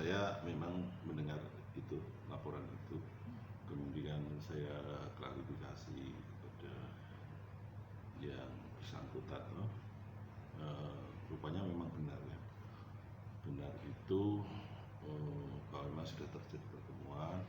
saya memang mendengar itu, laporan itu, kemudian saya klarifikasi kepada yang bersangkutan, rupanya memang benar ya, benar itu bahwa memang sudah terjadi pertemuan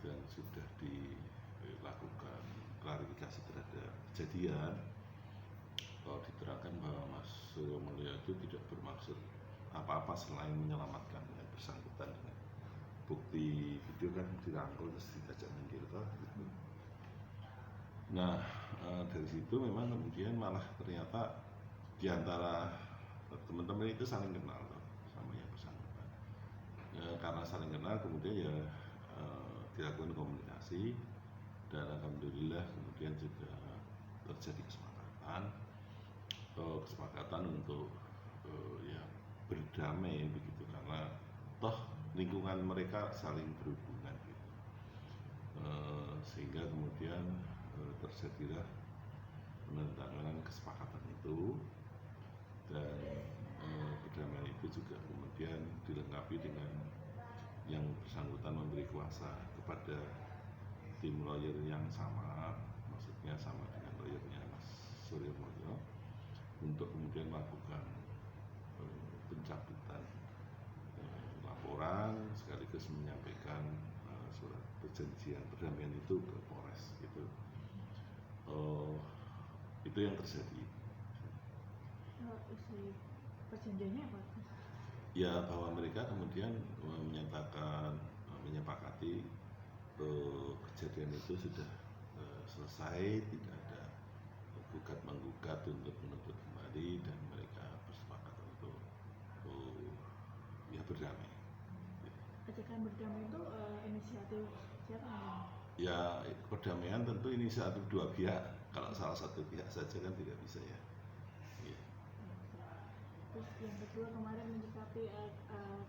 dan sudah dilakukan klarifikasi terhadap kejadian. Kalau diterangkan bahwa Mas Suryo Mulyo itu tidak bermaksud apa-apa selain menyelamatkan yang bersangkutan dengan bukti video kan dirangkul terus diajak minggir toh gitu. Nah dari situ memang kemudian malah ternyata diantara teman-teman itu saling kenal toh, sama yang bersangkutan. Karena saling kenal kemudian ya dilakukan komunikasi dan alhamdulillah kemudian juga terjadi kesepakatan untuk ya berdamai begitu, karena toh lingkungan mereka saling berhubungan gitu. Sehingga kemudian terjadilah penandatanganan kesepakatan itu, dan berdamai itu juga kemudian dilengkapi dengan yang bersangkutan memberi kuasa kepada tim lawyer yang sama, maksudnya sama dengan lawyernya Mas Suryo Mulyo, untuk kemudian melakukan pencabutan laporan sekaligus menyampaikan surat perjanjian perdamaian itu ke Polres gitu. Itu yang terjadi. Perjanjiannya apa? Ya bahwa mereka kemudian menyatakan menyepakati kejadian itu sudah selesai, tidak ada gugat menggugat untuk menuntut kembali, dan mereka bersepakat untuk ya berdamai. Ajakan berdamai itu inisiatif siapa? Ya perdamaian tentu inisiatif dua pihak. Kalau salah satu pihak saja kan tidak bisa ya. Ya. Terus yang kedua kemarin menyikapi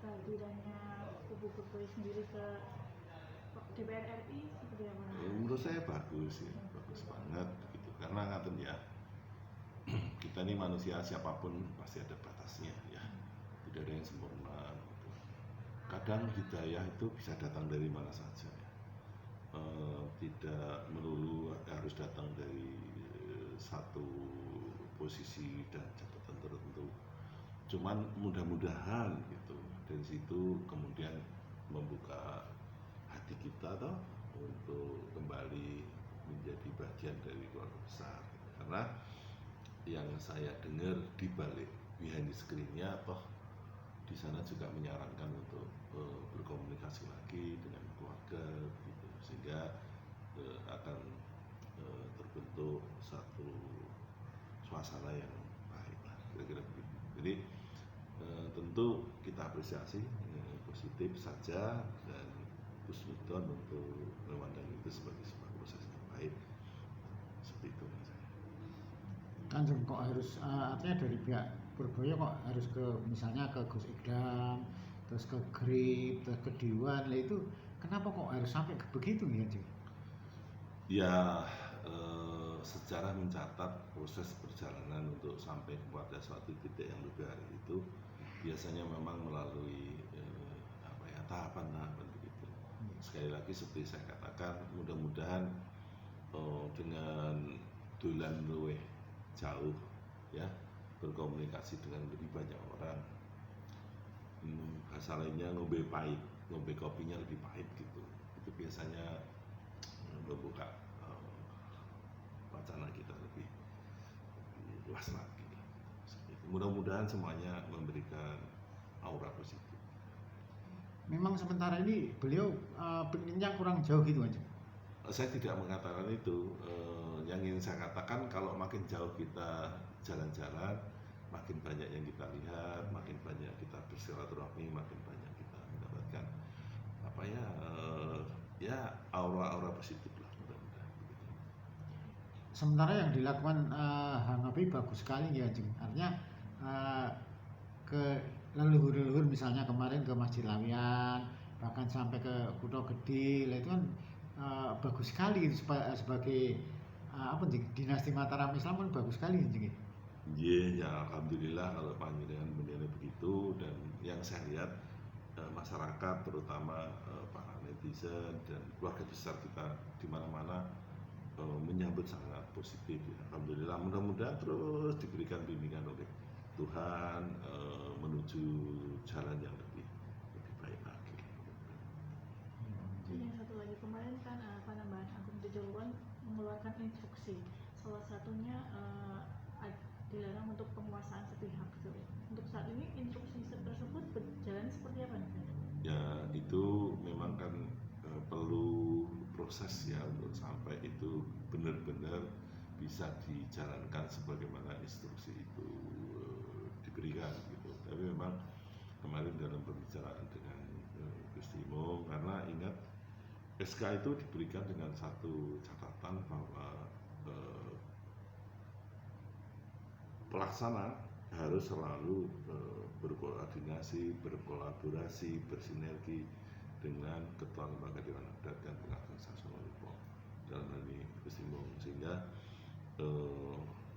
kehadirannya kubu berboy sendiri ke DPR RI seperti apa? Menurut saya bagus ya, bagus banget gitu. Karena ngaten ya, kita ini manusia siapapun pasti ada batasnya ya, tidak ada yang sempurna gitu. Kadang hidayah itu bisa datang dari mana saja ya. Tidak melulu harus datang dari satu posisi dan jabatan tertentu, cuman mudah-mudahan gitu dari situ kemudian membuka hati kita toh untuk kembali menjadi bagian dari keluarga besar gitu. Karena yang saya dengar di balik behind the screen-nya toh di sana juga menyarankan untuk berkomunikasi lagi dengan keluarga gitu, sehingga akan terbentuk satu suasana yang baik lah, kira-kira begitu. Jadi tentu kita apresiasi positif saja dan husnudon untuk memandang itu sebagai sebuah proses yang baik, seperti itu. Kanjeng kok harus artinya dari pihak Purboyo kok harus ke misalnya ke Gus Idam, terus ke GRIP, terus ke Dewan, lah itu kenapa kok harus sampai ke begitu ya Kanjeng? Ya sejarah mencatat proses perjalanan untuk sampai kepada suatu titik yang lebih hari itu biasanya memang melalui tahapan-tahapan begitu. Sekali lagi seperti saya katakan, mudah-mudahan dengan dolan luweh jauh ya, berkomunikasi dengan lebih banyak orang, bahasa lainnya ngombe pahit, ngombe kopinya lebih pahit gitu, itu biasanya membuka wacana kita lebih luas lagi. Mudah-mudahan semuanya memberikan aura positif. Memang sementara ini beliau pinginnya kurang jauh gitu aja. Saya tidak mengatakan itu. Yang ingin saya katakan, kalau makin jauh kita jalan-jalan, makin banyak yang kita lihat, makin banyak kita bersilaturahmi, makin banyak kita mendapatkan ya aura-aura positif lah, mudah-mudahan. Sementara yang dilakukan Hanafi bagus sekali ya Jeng. Artinya ke leluhur-leluhur misalnya kemarin ke Masjid Lawian, bahkan sampai ke Kutha Gedhe, itu kan bagus sekali sebagai dinasti Mataram Islam kan bagus sekali Jeng. Ya alhamdulillah kalau panjenengan menilai begitu, dan yang saya lihat masyarakat, terutama para netizen dan keluarga besar kita di mana-mana menyambut sangat positif ya. Alhamdulillah, mudah-mudahan terus diberikan bimbingan oleh Tuhan menuju jalan yang lebih baik lagi. Dan yang satu lagi, kemarin kan Panembahan Agung Jejuluan mengeluarkan instruksi, salah satunya dilarang untuk penguasaan sepihak. Untuk saat ini instruksi tersebut berjalan seperti apa nih? Ya, itu memang kan perlu proses ya untuk sampai itu benar-benar bisa dijalankan sebagaimana instruksi itu diberikan gitu. Tapi memang kemarin dalam pembicaraan dengan Gus Timo, karena ingat SK itu diberikan dengan satu catatan bahwa pelaksana harus selalu berkoordinasi, berkolaborasi, bersinergi dengan Ketua Lembaga Dewan Adat dan Pengadilan Sastra Lipo dalam hal ini Gus Timo, sehingga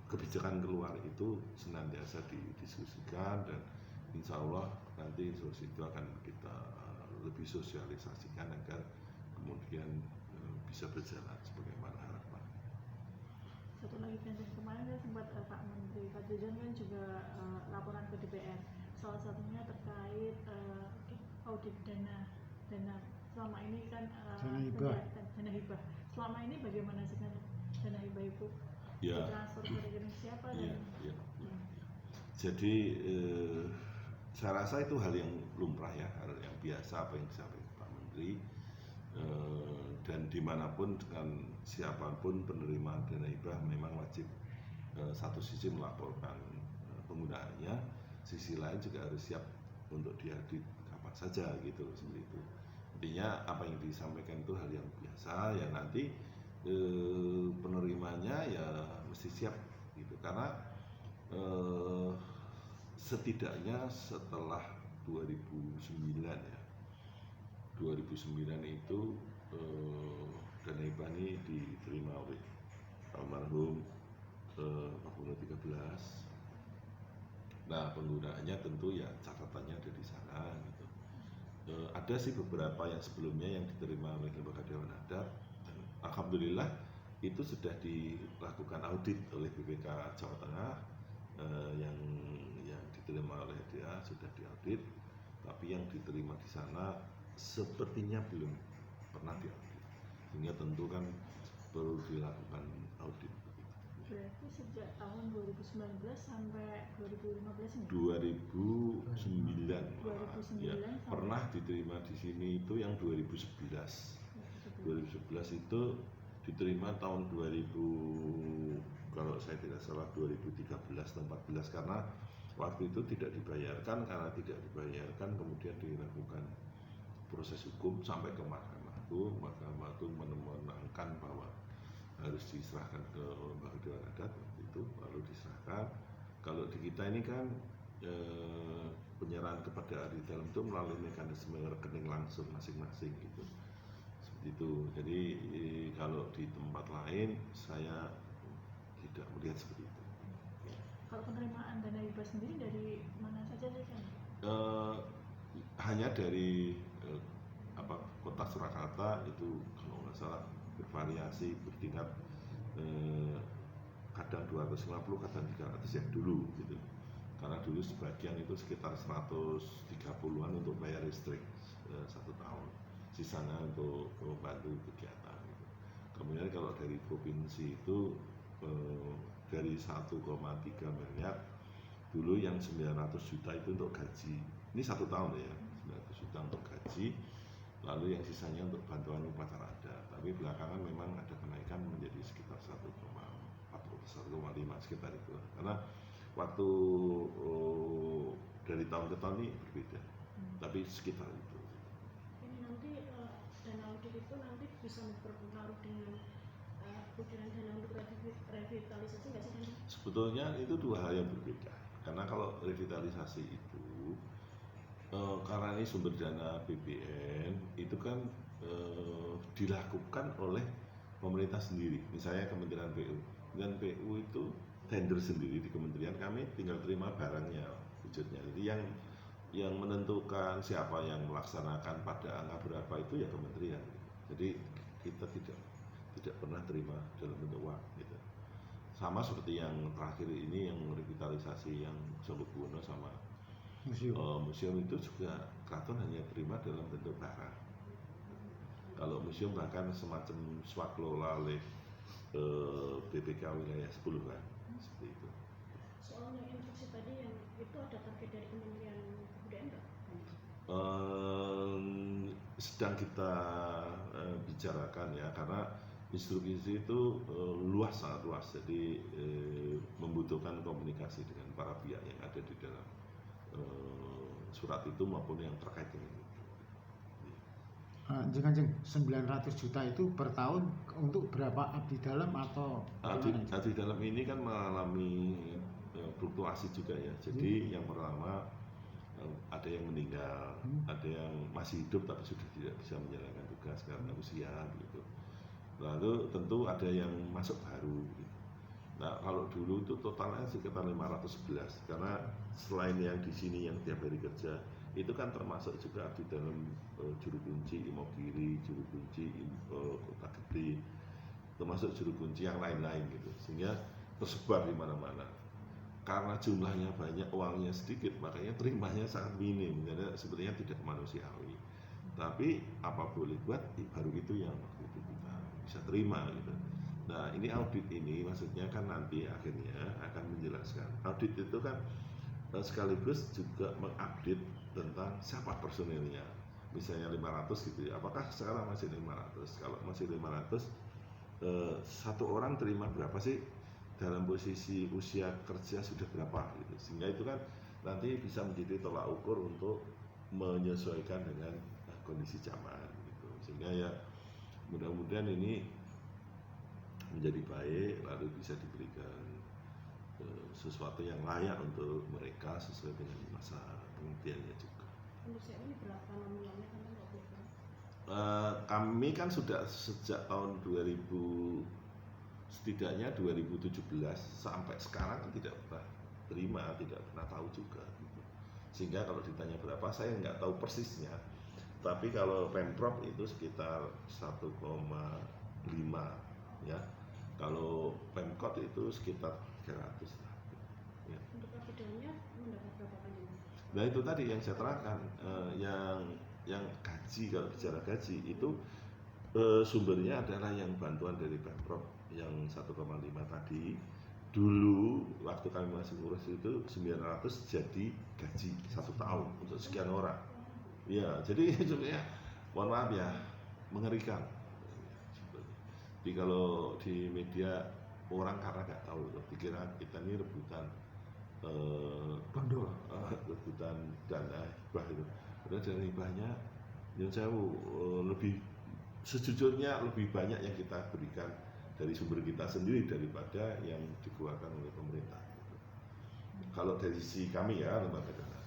kebijakan keluar itu senantiasa didiskusikan dan insya Allah nanti instruksi itu akan kita lebih sosialisasikan agar kemudian bisa berjalan sebagaimana harapan. Satu lagi kan kemarin kan sempat Pak Menteri Fadlizon kan juga laporan ke DPR, salah satunya terkait audit dana selama ini kan dana hibah. Selama ini bagaimana sih dana hibah itu? Ya. Transfer ke rekening siapa? Ya. Jadi saya rasa itu hal yang lumrah ya, hal yang biasa apa yang disampaikan Pak Menteri. Dan dimanapun dengan siapapun penerima dana hibah memang wajib satu sisi melaporkan penggunaannya, sisi lain juga harus siap untuk diaudit kapan saja gitu seperti itu. Intinya apa yang disampaikan itu hal yang biasa ya, nanti penerimanya ya mesti siap gitu, karena setidaknya setelah 2009 ya, 2009 itu dana hibah ini diterima oleh almarhum Pak Gubernur 13. Nah, penggunaannya tentu ya catatannya ada di sana gitu. Ada sih beberapa yang sebelumnya yang diterima oleh Lembaga Dewan Adat, dan alhamdulillah itu sudah dilakukan audit oleh BPK Jawa Tengah, yang diterima oleh dia sudah diaudit, tapi yang diterima di sana sepertinya belum pernah diaudit, sehingga tentu kan perlu dilakukan audit. Berarti sejak tahun 2019 sampai 2015 ini? 2009 ya, pernah diterima di sini itu yang 2011 itu diterima tahun 2000, kalau saya tidak salah 2013 atau 2014, karena waktu itu tidak dibayarkan, kemudian dilakukan proses hukum sampai ke Mahkamah Agung memenangkan bahwa harus diserahkan ke Lembaga Dewan Adat, waktu itu lalu diserahkan. Kalau di kita ini kan penyerahan kepada ahli dalam itu melalui mekanisme rekening langsung masing-masing gitu, seperti itu. Jadi kalau di tempat lain saya tidak melihat seperti itu. Kalau penerimaan dana hibah sendiri dari mana saja sih kan? Hanya dari Kota Surakarta itu kalau nggak salah bervariasi bertingkat, kadang 250, kadang 300 ya dulu gitu. Karena dulu sebagian itu sekitar 130-an untuk bayar listrik 1 tahun, sisanya untuk membantu kegiatan gitu. Kemudian kalau dari provinsi itu dari 1,3 miliar dulu yang 900 juta itu untuk gaji, ini 1 tahun ya, 900 juta untuk gaji, lalu yang sisanya untuk bantuan upacara adat. Tapi belakangan memang ada kenaikan menjadi sekitar 1,5 sekitar itu, karena waktu dari tahun ke tahun ini berbeda, tapi sekitar itu. Ini nanti dana audit itu nanti bisa berpengaruh dengan kekurangan dana untuk revitalisasi nggak sih kan? Sebetulnya itu dua hal yang berbeda, karena kalau revitalisasi itu karena ini sumber dana BPN itu kan dilakukan oleh pemerintah sendiri, misalnya Kementerian PU. Dengan PU itu tender sendiri di kementerian, kami tinggal terima barangnya, wujudnya. Jadi yang yang menentukan siapa yang melaksanakan pada angka berapa itu ya kementerian. Jadi kita tidak pernah terima dalam bentuk uang gitu. Sama seperti yang terakhir ini yang revitalisasi yang Solobuwono sama museum itu juga keraton hanya terima dalam bentuk barang. Kalau museum bahkan semacam swaklola oleh BPK wilayah 10 kan, seperti itu. Soalnya instruksi tadi yang itu ada target dari Kementerian Kebudayaan nggak? Sedang kita bicarakan ya, karena instruksi itu luas, sangat luas, jadi membutuhkan komunikasi dengan para pihak yang ada di dalam surat itu maupun yang terkait dengan itu. Kanjeng 900 juta itu per tahun untuk berapa abdi dalam atau abdi dalam ini kan mengalami fluktuasi juga ya. Jadi yang pertama ada yang meninggal, ada yang masih hidup tapi sudah tidak bisa menjalankan tugas karena usia gitu. Lalu tentu ada yang masuk baru gitu. Nah, kalau dulu itu totalnya sekitar 511 karena selain yang di sini yang tiap hari kerja itu kan termasuk juga di dalam juru kunci Imogiri, juru kunci Kota Gede, termasuk juru kunci yang lain-lain gitu, sehingga tersebar di mana-mana. Karena jumlahnya banyak, uangnya sedikit, makanya terimanya sangat minim, karena sebenarnya tidak manusiawi. Tapi apa boleh buat, baru itu yang waktu itu kita bisa terima gitu. Nah, ini audit ini maksudnya kan nanti akhirnya akan menjelaskan. Audit itu kan sekaligus juga mengupdate tentang siapa personilnya. Misalnya 500 gitu ya. Apakah sekarang masih 500? Kalau masih 500, satu orang terima berapa sih? Dalam posisi usia kerja sudah berapa gitu. Sehingga itu kan nanti bisa menjadi tolak ukur untuk menyesuaikan dengan kondisi zaman gitu. Sehingga ya mudah-mudahan ini menjadi baik, lalu bisa diberikan sesuatu yang layak untuk mereka sesuai dengan masa pengabdiannya juga. Untuk saya ini berapa nominalnya kan nggak boleh? Kami kan sudah sejak tahun 2000, setidaknya 2017 sampai sekarang kan tidak pernah terima, tidak pernah tahu juga gitu. Sehingga kalau ditanya berapa saya nggak tahu persisnya, tapi kalau Pemprov itu sekitar 1,5 ya, kalau Pemkot itu sekitar 300 lah ya. Untuk abdi mendapat berapa kan ini? Nah itu tadi yang saya terangkan, yang gaji, kalau bicara gaji itu sumbernya adalah yang bantuan dari Pemprov yang 1,5 tadi. Dulu waktu kami masih ngurus itu 900 jadi gaji 1 tahun untuk sekian orang. Ya, jadi sebenarnya mohon maaf ya, mengerikan. Jadi kalau di media orang karena nggak tahu, pikiran kita ini rebutan rebutan dana hibah itu. Padahal dana hibahnya yang saya lebih sejujurnya lebih banyak yang kita berikan dari sumber kita sendiri daripada yang dikeluarkan oleh pemerintah. Kalau dari sisi kami ya lembaga dana,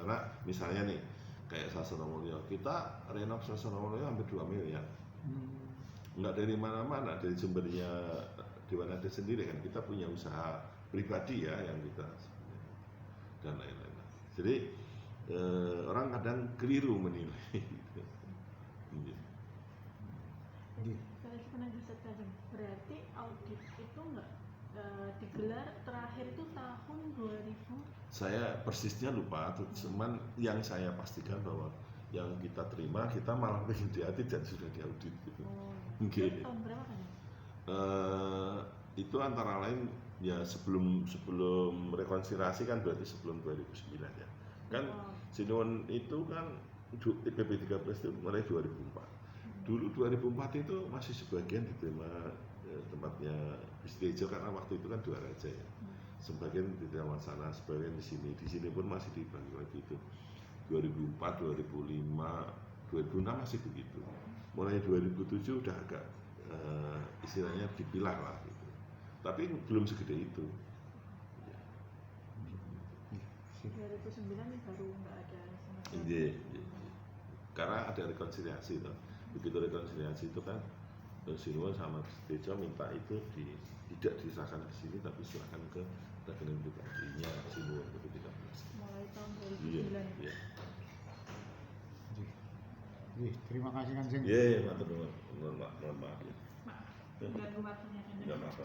karena misalnya nih kayak Sasana Mulya, kita renov Sasana Mulya hampir 2 miliar, nggak dari mana-mana, dari sumbernya Dewan Adat sendiri kan, kita punya usaha pribadi ya yang kita dan lain-lain. Jadi orang kadang keliru menilai. Berarti audit itu nggak digelar terakhir itu tahun 2000? Saya persisnya lupa, cuman yang saya pastikan bahwa yang kita terima kita malah pengen diaudit dan sudah diaudit gitu. Itu tahun berapa kan? Itu antara lain ya sebelum rekonsiliasi kan, berarti sebelum 2009 ya. Kan Sinuwun itu kan PP 13 itu mulai 2004. Dulu 2004 itu masih sebagian diterima tempatnya Bisdejo karena waktu itu kan 2 raja ya. Sebagian di Taman sana, sebagian di sini. Di sini pun masih dibagi lagi itu. 2004, 2005, 2006 masih begitu. Mulai 2007 udah agak istilahnya dipilah lah gitu. Tapi belum segede itu. 2009 baru nggak ada sama sekali. Iya. Karena ada rekonsiliasi tuh. Begitu rekonsiliasi itu kan Sinuwun sama Bisdejo minta itu tidak diserahkan ke sini tapi serahkan ke rekening pribadinya Sinuwun PP 13. Mulai tahun 2009. Iya. Terima kasih Kanjeng. Ye, matur nuwun. Mohon maaf ya. Maaf, mengganggu waktunya kan. Enggak apa-apa.